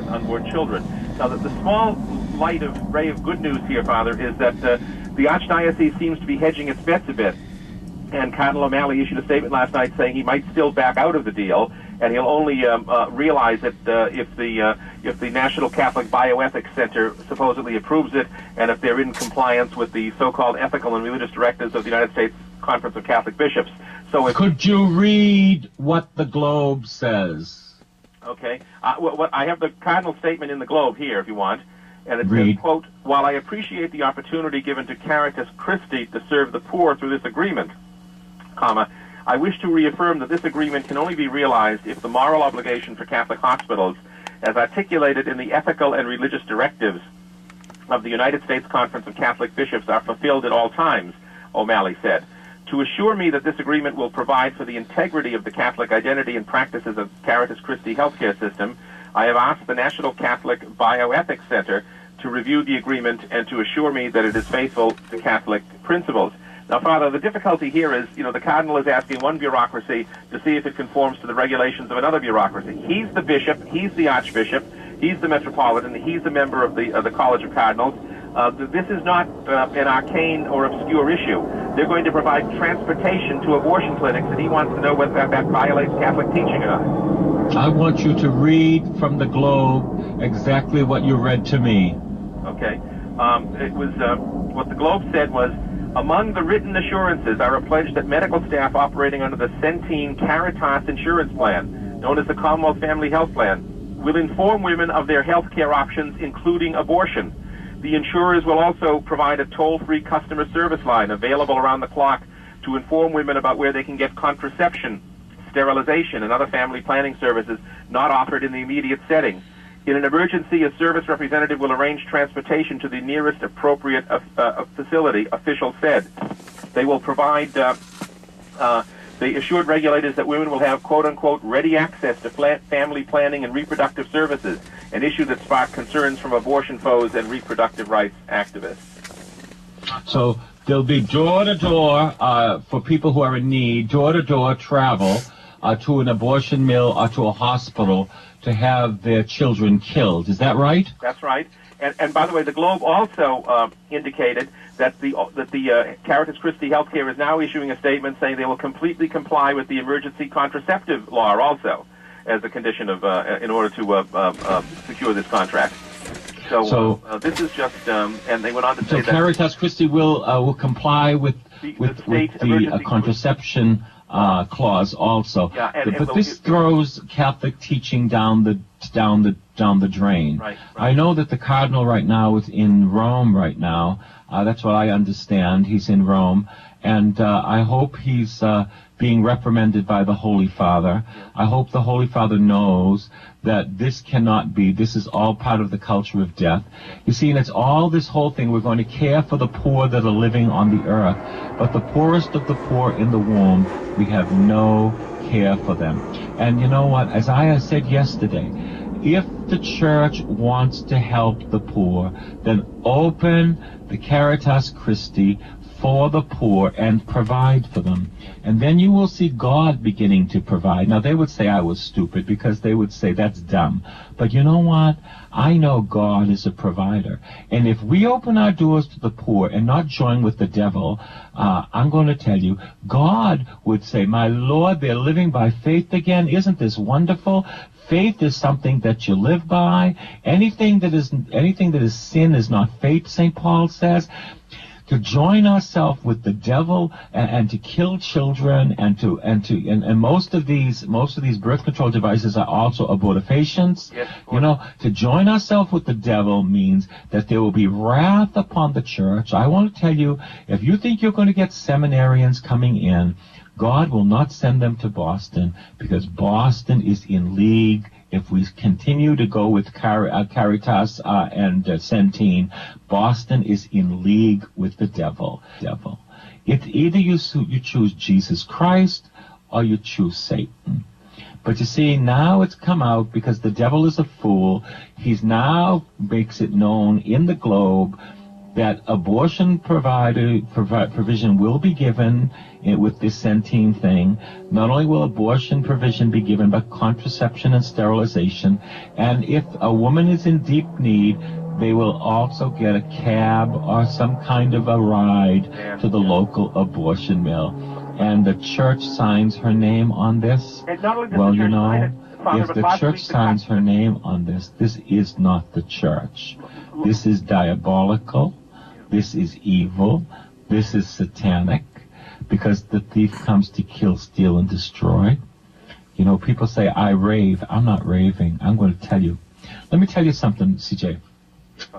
unborn children. Now, the small ray of good news here, Father, is that the Archdiocese seems to be hedging its bets a bit. And Cardinal O'Malley issued a statement last night saying he might still back out of the deal, and he'll only realize it if the National Catholic Bioethics Center supposedly approves it, and if they're in compliance with the so-called ethical and religious directives of the United States Conference of Catholic Bishops. So, could you read what the Globe says? Okay. I have the Cardinal statement in the Globe here, if you want. And it Read. says, quote, "While I appreciate the opportunity given to Caritas Christi to serve the poor through this agreement, comma, I wish to reaffirm that this agreement can only be realized if the moral obligation for Catholic hospitals, as articulated in the ethical and religious directives of the United States Conference of Catholic Bishops, are fulfilled at all times," O'Malley said. "To assure me that this agreement will provide for the integrity of the Catholic identity and practices of Caritas Christi healthcare system, I have asked the National Catholic Bioethics Center to review the agreement and to assure me that it is faithful to Catholic principles." Now, Father, the difficulty here is, the Cardinal is asking one bureaucracy to see if it conforms to the regulations of another bureaucracy. He's the bishop, he's the archbishop, he's the metropolitan, he's a member of the College of Cardinals. This is not an arcane or obscure issue. They're going to provide transportation to abortion clinics, and he wants to know whether that violates Catholic teaching or not. I want you to read from the Globe exactly what you read to me. Okay. It was what the Globe said was, "Among the written assurances are a pledge that medical staff operating under the Centene Caritas Insurance Plan, known as the Commonwealth Family Health Plan, will inform women of their health care options, including abortion. The insurers will also provide a toll-free customer service line available around the clock to inform women about where they can get contraception, sterilization, and other family planning services not offered in the immediate setting. In an emergency, a service representative will arrange transportation to the nearest appropriate facility," officials said. They will provide, they assured regulators that women will have, quote-unquote, ready access to family planning and reproductive services, an issue that sparked concerns from abortion foes and reproductive rights activists. So there'll be door-to-door for people who are in need, door-to-door travel to an abortion mill or to a hospital to have their children killed. Is that right? That's right. And by the way, the Globe also indicated that the Caritas Christi Healthcare is now issuing a statement saying they will completely comply with the emergency contraceptive law also as a condition of in order to secure this contract. So this is just, and they went on to say that Caritas Christi will comply with the contraception clause also. Yeah, but this throws Catholic teaching down the drain. Right. I know that the Cardinal right now is in Rome right now. That's what I understand. He's in Rome. And I hope he's being reprimanded by the Holy Father. I hope the Holy Father knows that this cannot be. This is all part of the culture of death. You see, and it's all this whole thing. We're going to care for the poor that are living on the earth. But the poorest of the poor in the womb, we have no care for them. And you know what? As I said yesterday, if the church wants to help the poor, then open the Caritas Christi for the poor and provide for them. And then you will see God beginning to provide. Now, they would say I was stupid because they would say that's dumb. But you know what? I know God is a provider. And if we open our doors to the poor and not join with the devil, I'm going to tell you, God would say, my Lord, they're living by faith again. Isn't this wonderful? Faith is something that you live by. Anything that is sin is not faith, St. Paul says. To join ourselves with the devil and to kill children and most of these birth control devices are also abortifacients. Yes, you know, to join ourselves with the devil means that there will be wrath upon the church. I want to tell you, if you think you're going to get seminarians coming in, God will not send them to Boston because Boston is in league. If we continue to go with Caritas and Centene, Boston is in league with the devil. It's either you choose Jesus Christ or you choose Satan. But you see, now it's come out because the devil is a fool. He's now makes it known in the Globe that abortion provision will be given with this Centene thing. Not only will abortion provision be given, but contraception and sterilization. And if a woman is in deep need, they will also get a cab or some kind of a ride to the local abortion mill. And the church signs her name on this. Well, you know, if the church signs her name on this, this is not the church. This is diabolical. This is evil. This is satanic, because the thief comes to kill, steal, and destroy. You know, people say, I rave. I'm not raving. I'm going to tell you. Let me tell you something, CJ.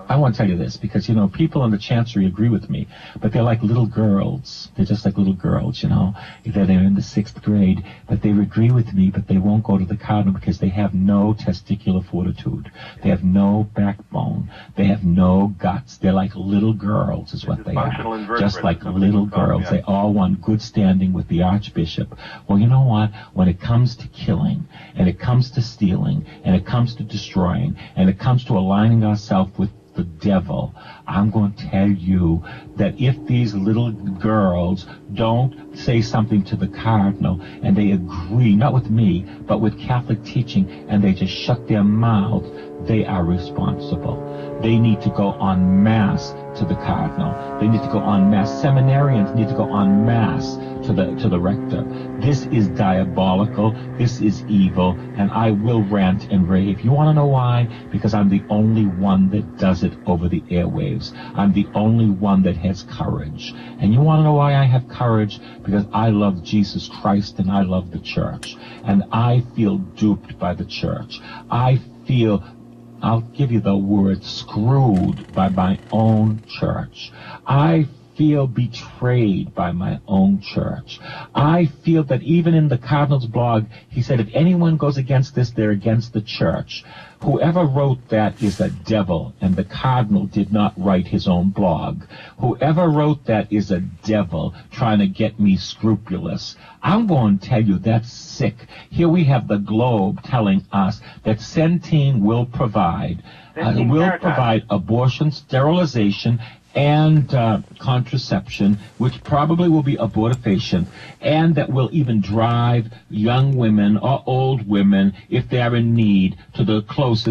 I want to tell you this, because, you know, people in the chancery agree with me, but they're like little girls. They're just like little girls, you know. They're in the 6th grade, but they agree with me, but they won't go to the cardinal because they have no testicular fortitude. They have no backbone. They have no guts. They're like little girls is what they are. Just like little girls. They all want good standing with the archbishop. Well, you know what? When it comes to killing, and it comes to stealing, and it comes to destroying, and it comes to aligning ourselves with the devil, I'm going to tell you that if these little girls don't say something to the cardinal and they agree, not with me, but with Catholic teaching, and they just shut their mouths, they are responsible. They need to go en masse to the cardinal. They need to go en masse. Seminarians need to go en masse to the rector. This is diabolical. This is evil, and I will rant and rave. You want to know why? Because I'm the only one that does it over the airwaves. I'm the only one that has courage. And you want to know why I have courage? Because I love Jesus Christ and I love the church. And I feel duped by the church. I feel, I'll give you the word, screwed by my own church. I feel betrayed by my own church. I feel that even in the Cardinal's blog, he said, if anyone goes against this, they're against the church. Whoever wrote that is a devil, and the Cardinal did not write his own blog. Whoever wrote that is a devil trying to get me scrupulous. I'm going to tell you that's sick. Here we have the Globe telling us that Centene will provide abortion, sterilization, and contraception, which probably will be abortifacient, and that will even drive young women or old women, if they are in need, to the closest